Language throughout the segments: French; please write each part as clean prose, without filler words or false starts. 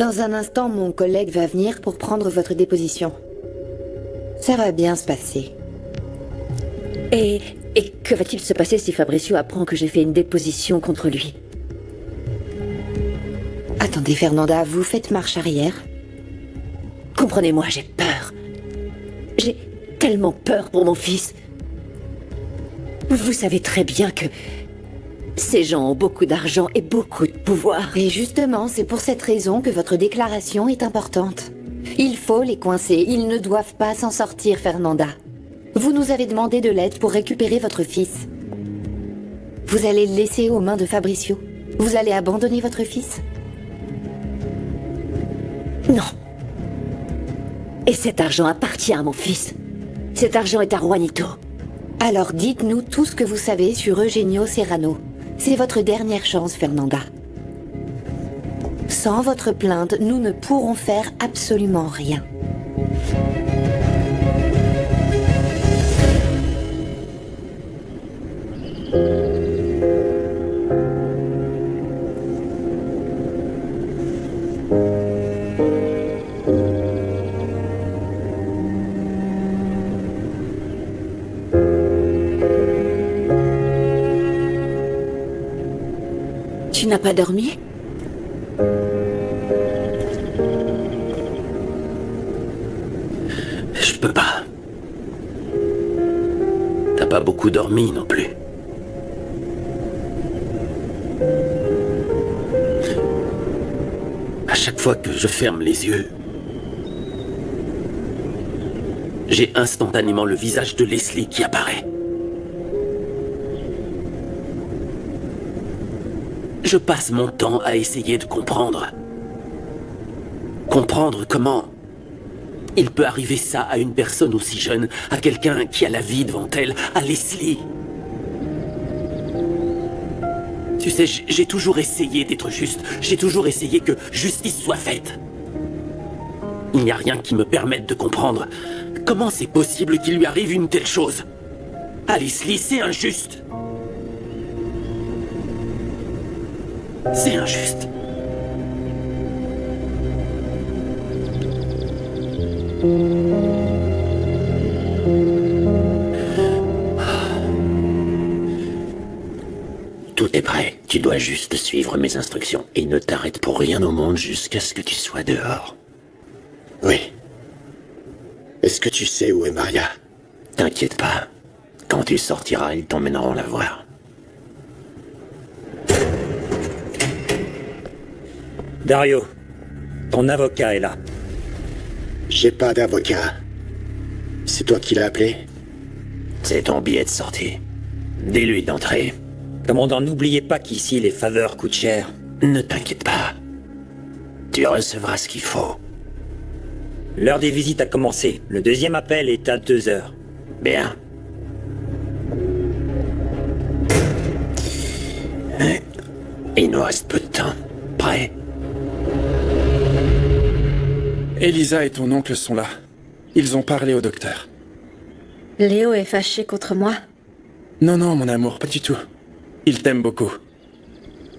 Dans un instant, mon collègue va venir pour prendre votre déposition. Ça va bien se passer. Et que va-t-il se passer si Fabricio apprend que j'ai fait une déposition contre lui? Attendez, Fernanda, vous faites marche arrière? Comprenez-moi, j'ai peur. J'ai tellement peur pour mon fils. Vous savez très bien que ces gens ont beaucoup d'argent et beaucoup de pouvoir. Et justement, c'est pour cette raison que votre déclaration est importante. Il faut les coincer, ils ne doivent pas s'en sortir, Fernanda. Vous nous avez demandé de l'aide pour récupérer votre fils. Vous allez le laisser aux mains de Fabricio? Vous allez abandonner votre fils? Non. Et cet argent appartient à mon fils. Cet argent est à Juanito. Alors dites-nous tout ce que vous savez sur Eugenio Serrano. C'est votre dernière chance, Fernanda. Sans votre plainte, nous ne pourrons faire absolument rien. Tu n'as pas dormi? Je peux pas. T'as pas beaucoup dormi non plus. À chaque fois que je ferme les yeux, j'ai instantanément le visage de Leslie qui apparaît. Je passe mon temps à essayer de comprendre. Comprendre comment il peut arriver ça à une personne aussi jeune, à quelqu'un qui a la vie devant elle, à Leslie. Tu sais, j'ai toujours essayé d'être juste. J'ai toujours essayé que justice soit faite. Il n'y a rien qui me permette de comprendre comment c'est possible qu'il lui arrive une telle chose. À Leslie, c'est injuste. C'est injuste. Tout est prêt. Tu dois juste suivre mes instructions et ne t'arrête pour rien au monde jusqu'à ce que tu sois dehors. Oui. Est-ce que tu sais où est Maria? T'inquiète pas. Quand tu sortiras, ils t'emmèneront la voir. Dario, ton avocat est là. J'ai pas d'avocat. C'est toi qui l'as appelé? C'est ton billet de sortie. Dis-lui d'entrer. Commandant, n'oubliez pas qu'ici, les faveurs coûtent cher. Ne t'inquiète pas. Tu recevras ce qu'il faut. L'heure des visites a commencé. Le deuxième appel est à 2 heures. Bien. Il nous reste peu de temps. Prêt? Elisa et ton oncle sont là. Ils ont parlé au docteur. Léo est fâché contre moi? Non, non, mon amour, pas du tout. Il t'aime beaucoup.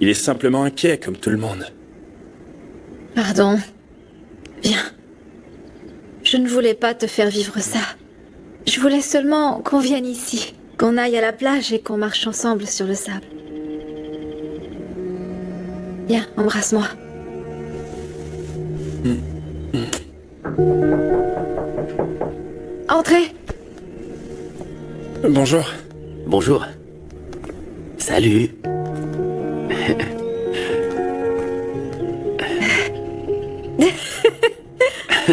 Il est simplement inquiet, comme tout le monde. Pardon. Viens. Je ne voulais pas te faire vivre ça. Je voulais seulement qu'on vienne ici, qu'on aille à la plage et qu'on marche ensemble sur le sable. Viens, embrasse-moi. Entrez. Bonjour. Bonjour. Salut.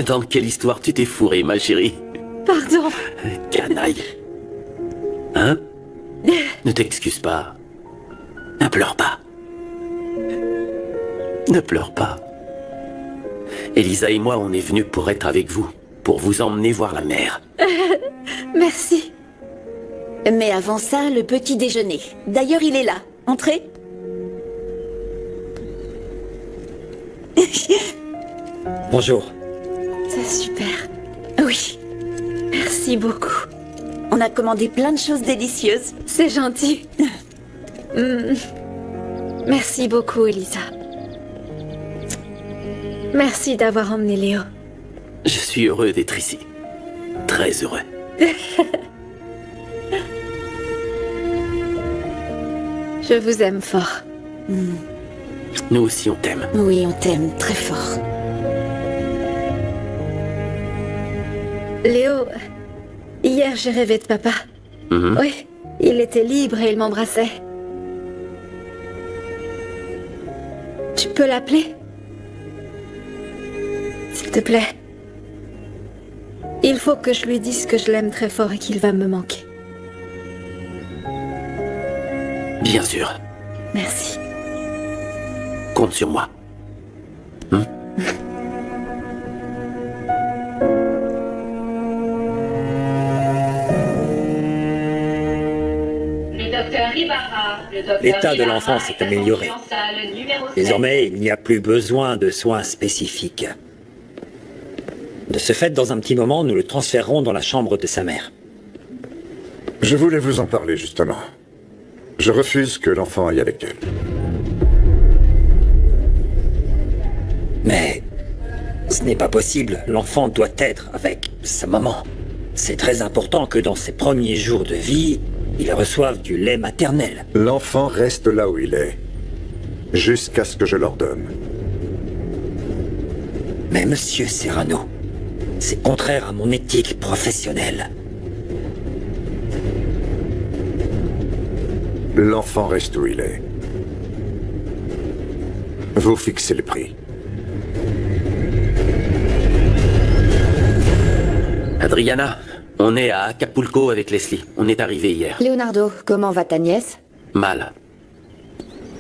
Dans quelle histoire tu t'es fourré, ma chérie? Pardon. Canaille. Hein? Ne t'excuse pas. Ne pleure pas. Ne pleure pas. Elisa et moi, on est venus pour être avec vous, pour vous emmener voir la mer. Merci. Mais avant ça, le petit déjeuner. D'ailleurs, il est là. Entrez. Bonjour. C'est super. Oui. Merci beaucoup. On a commandé plein de choses délicieuses. C'est gentil. Merci beaucoup, Elisa. Merci d'avoir emmené Léo. Je suis heureux d'être ici. Très heureux. Je vous aime fort. Nous aussi, on t'aime. Oui, on t'aime très fort. Léo, hier j'ai rêvé de papa. Oui, il était libre et il m'embrassait. Tu peux l'appeler? S'il te plaît. Il faut que je lui dise que je l'aime très fort et qu'il va me manquer. Bien sûr. Merci. Compte sur moi. L'état de l'enfant s'est amélioré. Désormais, il n'y a plus besoin de soins spécifiques. De ce fait, dans un petit moment, nous le transférerons dans la chambre de sa mère. Je voulais vous en parler, justement. Je refuse que l'enfant aille avec elle. Mais ce n'est pas possible. L'enfant doit être avec sa maman. C'est très important que dans ses premiers jours de vie, il reçoive du lait maternel. L'enfant reste là où il est, jusqu'à ce que je l'ordonne. Mais monsieur Serrano, c'est contraire à mon éthique professionnelle. L'enfant reste où il est. Vous fixez le prix. Adriana, on est à Acapulco avec Leslie. On est arrivé hier. Leonardo, comment va ta nièce? Mal.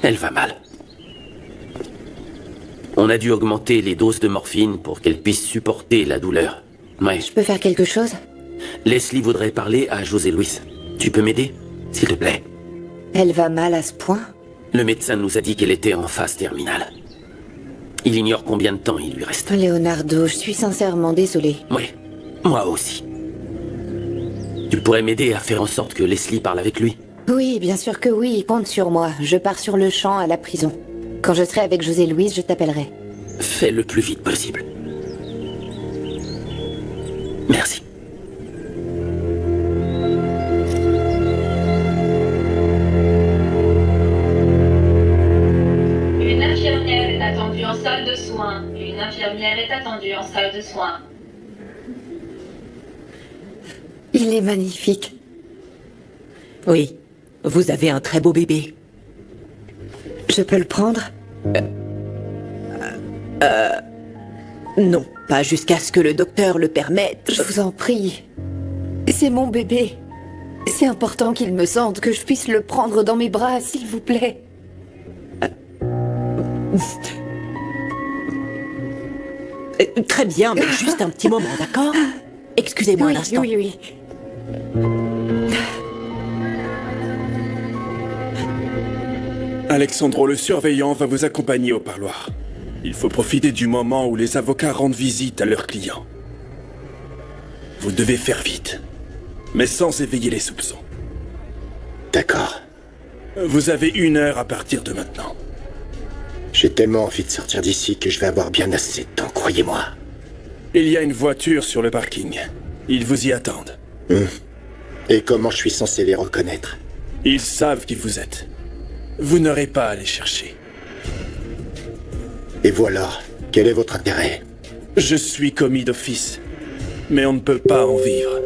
Elle va mal. On a dû augmenter les doses de morphine pour qu'elle puisse supporter la douleur. Ouais. Je peux faire quelque chose? Leslie voudrait parler à José Luis. Tu peux m'aider, s'il te plaît? Elle va mal à ce point? Le médecin nous a dit qu'elle était en phase terminale. Il ignore combien de temps il lui reste. Leonardo, je suis sincèrement désolée. Oui, moi aussi. Tu pourrais m'aider à faire en sorte que Leslie parle avec lui? Oui, bien sûr que oui, compte sur moi. Je pars sur le champ à la prison. Quand je serai avec José Luis, je t'appellerai. Fais le plus vite possible. Merci. Une infirmière est attendue en salle de soins. Une infirmière est attendue en salle de soins. Il est magnifique. Oui, vous avez un très beau bébé. Je peux le prendre? Non, pas jusqu'à ce que le docteur le permette. Je vous en prie. C'est mon bébé. C'est important qu'il me sente, que je puisse le prendre dans mes bras, s'il vous plaît. Très bien, mais juste un petit moment, d'accord? Excusez-moi un Oui, instant. oui, oui. Alexandro le surveillant va vous accompagner au parloir. Il faut profiter du moment où les avocats rendent visite à leurs clients. Vous devez faire vite, mais sans éveiller les soupçons. D'accord. Vous avez 1 heure à partir de maintenant. J'ai tellement envie de sortir d'ici que je vais avoir bien assez de temps, croyez-moi. Il y a une voiture sur le parking. Ils vous y attendent. Et comment je suis censé les reconnaître? Ils savent qui vous êtes. Vous n'aurez pas à les chercher. Et vous alors, quel est votre intérêt? Je suis commis d'office, mais on ne peut pas en vivre.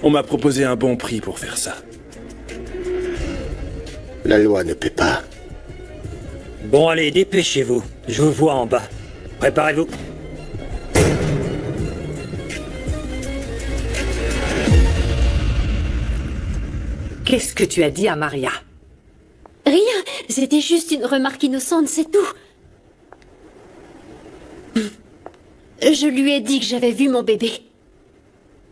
On m'a proposé un bon prix pour faire ça. La loi ne paie pas. Bon, allez, dépêchez-vous. Je vous vois en bas. Préparez-vous. Qu'est-ce que tu as dit à Maria? Rien, c'était juste une remarque innocente, c'est tout. Je lui ai dit que j'avais vu mon bébé.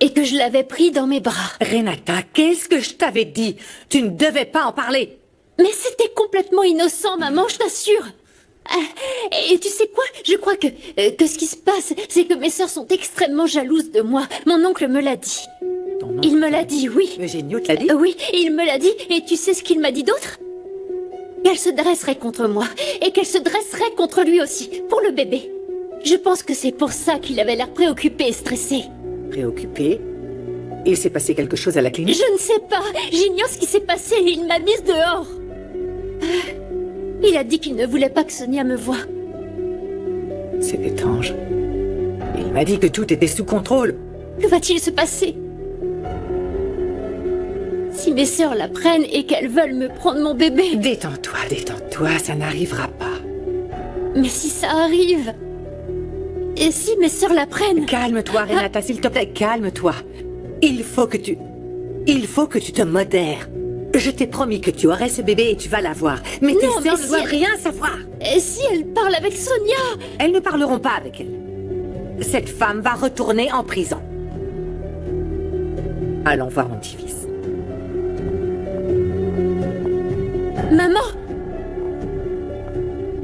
Et que je l'avais pris dans mes bras. Renata, qu'est-ce que je t'avais dit? Tu ne devais pas en parler. Mais c'était complètement innocent, maman, je t'assure. Et tu sais quoi? Je crois que ce qui se passe, c'est que mes sœurs sont extrêmement jalouses de moi. Mon oncle me l'a dit. Il me l'a dit, oui. Eugenio te l'a dit? Oui, il me l'a dit. Et tu sais ce qu'il m'a dit d'autre? Qu'elle se dresserait contre moi. Et qu'elle se dresserait contre lui aussi, pour le bébé. Je pense que c'est pour ça qu'il avait l'air préoccupé et stressé. Préoccupé? Il s'est passé quelque chose à la clinique? Je ne sais pas. J'ignore ce qui s'est passé et il m'a mise dehors. Il a dit qu'il ne voulait pas que Sonia me voie. C'est étrange. Il m'a dit que tout était sous contrôle. Que va-t-il se passer? Si mes sœurs la prennent et qu'elles veulent me prendre mon bébé... Détends-toi, ça n'arrivera pas. Mais si ça arrive... Et si mes sœurs la prennent? Calme-toi, Renata, s'il te plaît, calme-toi. Il faut que tu te modères. Je t'ai promis que tu aurais ce bébé et tu vas l'avoir. Mais tes sœurs ne doivent rien savoir. Et si elles parlent avec Sonia? Elles ne parleront pas avec elle. Cette femme va retourner en prison. Allons voir mon petit-fils. Maman!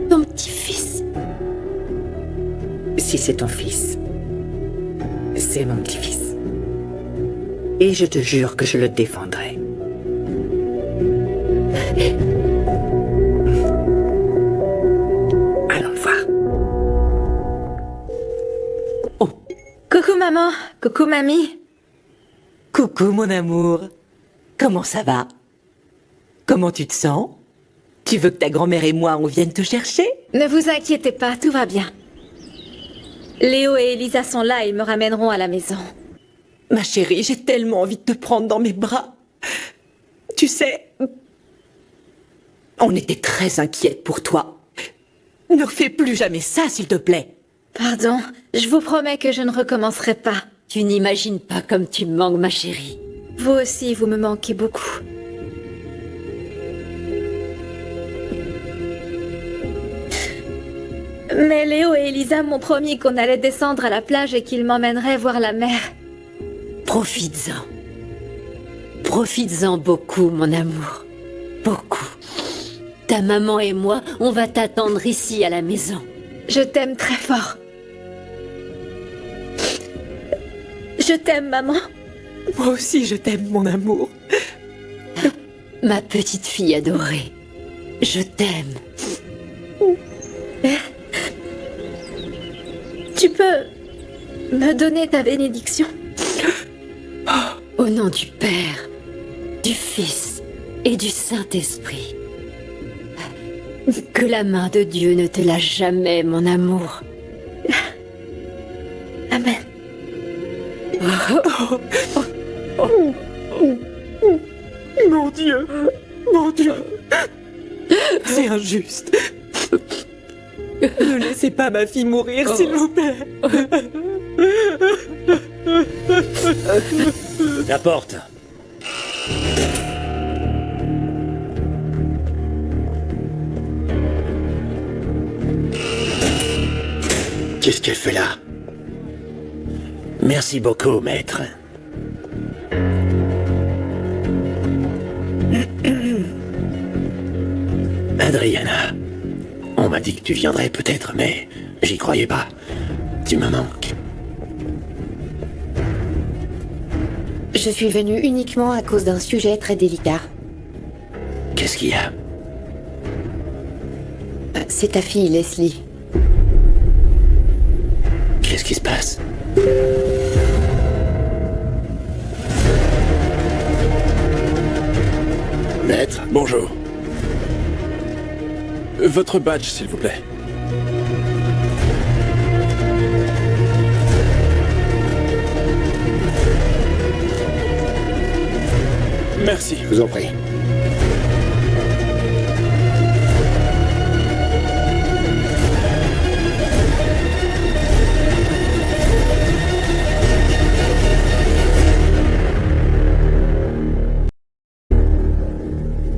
Ton petit-fils? Si c'est ton fils, c'est mon petit-fils. Et je te jure que je le défendrai. Allons le voir. Oh. Coucou maman, coucou mamie. Coucou mon amour. Comment ça va? Comment tu te sens? Tu veux que ta grand-mère et moi on vienne te chercher? Ne vous inquiétez pas, tout va bien. Léo et Elisa sont là, ils me ramèneront à la maison. Ma chérie, j'ai tellement envie de te prendre dans mes bras. Tu sais, on était très inquiètes pour toi. Ne refais plus jamais ça, s'il te plaît. Pardon, je vous promets que je ne recommencerai pas. Tu n'imagines pas comme tu me manques, ma chérie. Vous aussi, vous me manquez beaucoup. Mais Léo et Elisa m'ont promis qu'on allait descendre à la plage et qu'ils m'emmèneraient voir la mer. Profites-en. Profites-en beaucoup, mon amour. Beaucoup. Ta maman et moi, on va t'attendre ici à la maison. Je t'aime très fort. Je t'aime, maman. Moi aussi, je t'aime, mon amour. Ma petite fille adorée. Je t'aime. Tu peux me donner ta bénédiction? Au nom du Père, du Fils et du Saint-Esprit. Que la main de Dieu ne te lâche jamais, mon amour. Amen. Mon Dieu, mon Dieu. C'est injuste. Ne laissez pas ma fille mourir, s'il vous plaît. La porte. Qu'est-ce qu'elle fait là? Merci beaucoup, maître. Adriana, on m'a dit que tu viendrais peut-être, mais j'y croyais pas. Tu me manques. Je suis venue uniquement à cause d'un sujet très délicat. Qu'est-ce qu'il y a? C'est ta fille, Leslie. Qu'est-ce qui se passe? Maître? Bonjour. Votre badge, s'il vous plaît. Merci. Je vous en prie.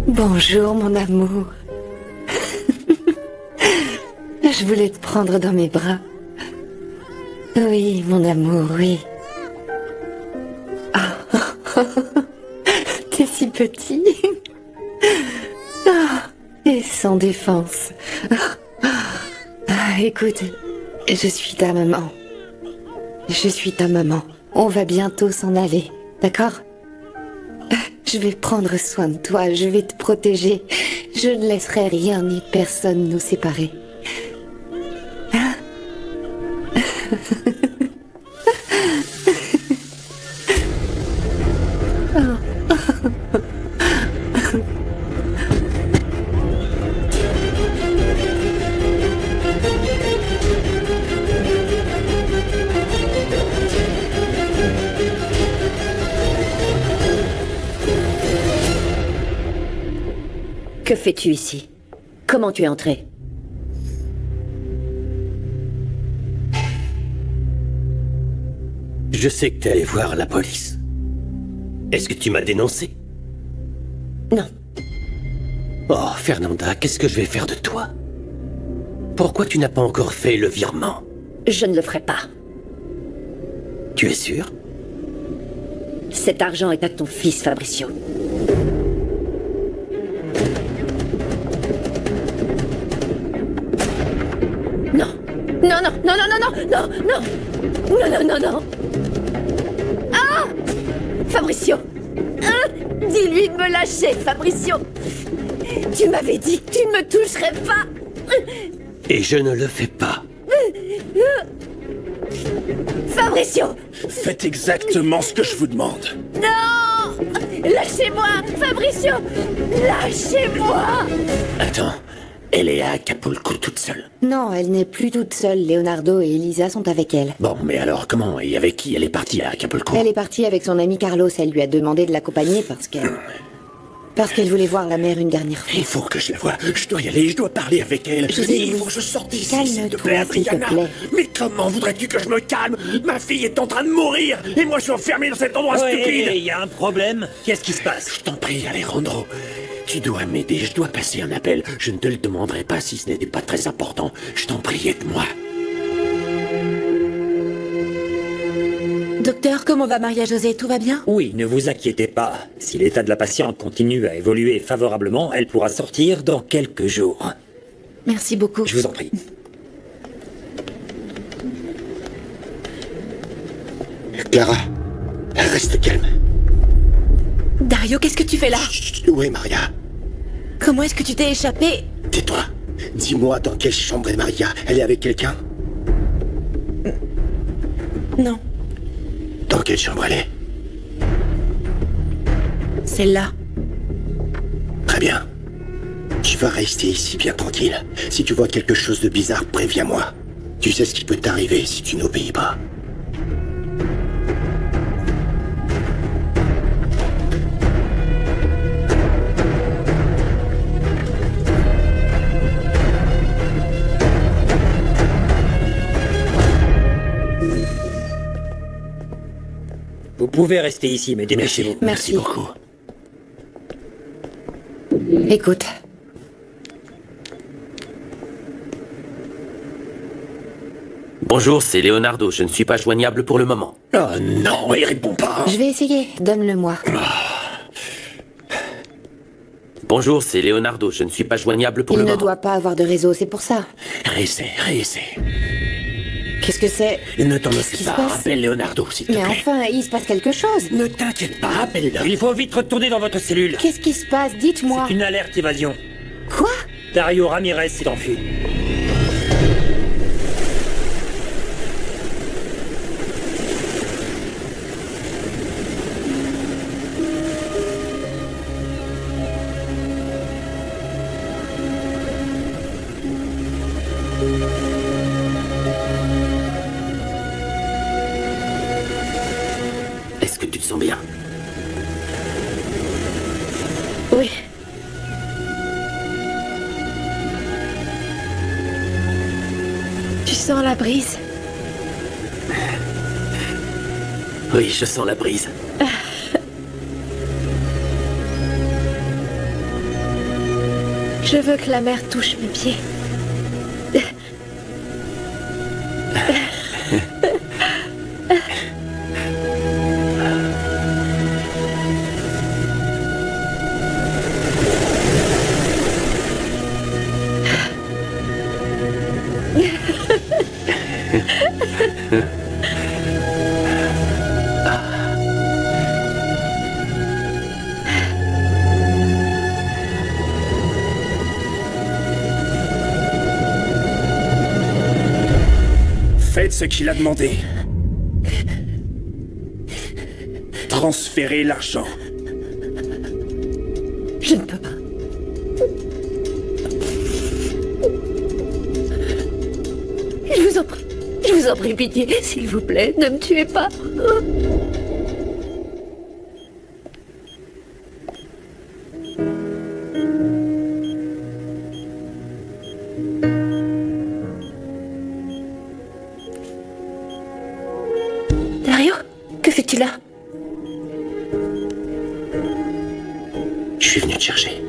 Bonjour, mon amour. Je voulais te prendre dans mes bras. Oui, mon amour, oui. Oh. T'es si petit. Et sans défense. Écoute, je suis ta maman. Je suis ta maman. On va bientôt s'en aller, d'accord? Je vais prendre soin de toi, je vais te protéger. Je ne laisserai rien ni personne nous séparer. Que fais-tu ici? Comment tu es entré? Je sais que t'es allé voir la police. Est-ce que tu m'as dénoncé? Non. Oh, Fernanda, qu'est-ce que je vais faire de toi? Pourquoi tu n'as pas encore fait le virement? Je ne le ferai pas. Tu es sûr? Cet argent est à ton fils, Fabricio. Non. Non, non, non, non, non, non, non, non. Non, non, non, non. Ah! Fabricio! Ah! Dis-lui de me lâcher, Fabricio! Tu m'avais dit que tu ne me toucherais pas! Et je ne le fais pas. Fabricio! Faites exactement ce que je vous demande. Non! Lâchez-moi, Fabricio! Lâchez-moi! Attends, elle est à Acapulco toute seule. Non, elle n'est plus toute seule. Leonardo et Elisa sont avec elle. Bon, mais alors comment et avec qui elle est partie à Acapulco? Elle est partie avec son ami Carlos. Elle lui a demandé de l'accompagner parce qu'elle voulait voir la mère une dernière fois. Il faut que je la voie. Je dois y aller, je dois parler avec elle. Il faut que je sorte d'ici, s'il te plaît, Adriana. Mais comment voudrais-tu que je me calme? Ma fille est en train de mourir et moi je suis enfermé dans cet endroit stupide. Il y a un problème. Qu'est-ce qui se passe? Je t'en prie, Alejandro. Tu dois m'aider, je dois passer un appel. Je ne te le demanderai pas si ce n'était pas très important. Je t'en prie, aide-moi. Docteur, comment va Maria-José? Tout va bien? Oui, ne vous inquiétez pas. Si l'état de la patiente continue à évoluer favorablement, elle pourra sortir dans quelques jours. Merci beaucoup. Je vous en prie. Clara, reste calme. Dario, qu'est-ce que tu fais là? Chut, où est Maria? Comment est-ce que tu t'es échappé? Tais-toi. Dis-moi dans quelle chambre est Maria? Elle est avec quelqu'un? Non. Dans quelle chambre elle est? Celle-là. Très bien. Tu vas rester ici bien tranquille. Si tu vois quelque chose de bizarre, préviens-moi. Tu sais ce qui peut t'arriver si tu n'obéis pas. Vous pouvez rester ici, mais dépêchez-vous. Merci beaucoup. Écoute. Bonjour, c'est Leonardo. Je ne suis pas joignable pour le moment. Oh non, il répond pas. Je vais essayer. Donne-le-moi. Bonjour, c'est Leonardo. Je ne suis pas joignable pour Il le ne moment. doit pas avoir de réseau, c'est pour ça. Réessaie. Qu'est-ce que c'est? Ne t'en Qu'est-ce qui occupe se pas. passe? Appelle Leonardo, s'il te plaît. Mais enfin, il se passe quelque chose. Ne t'inquiète pas, appelle-le. Il faut vite retourner dans votre cellule. Qu'est-ce qui se passe? Dites-moi. Une alerte évasion. Quoi? Dario Ramirez s'est enfui. Est-ce que tu te sens bien? Oui. Tu sens la brise? Oui, je sens la brise. Je veux que la mer touche mes pieds. Faites ce qu'il a demandé. Transférez l'argent. Je ne peux pas. Je vous en prie, pitié, s'il vous plaît, ne me tuez pas. Dario, que fais-tu là? Je suis venu te chercher.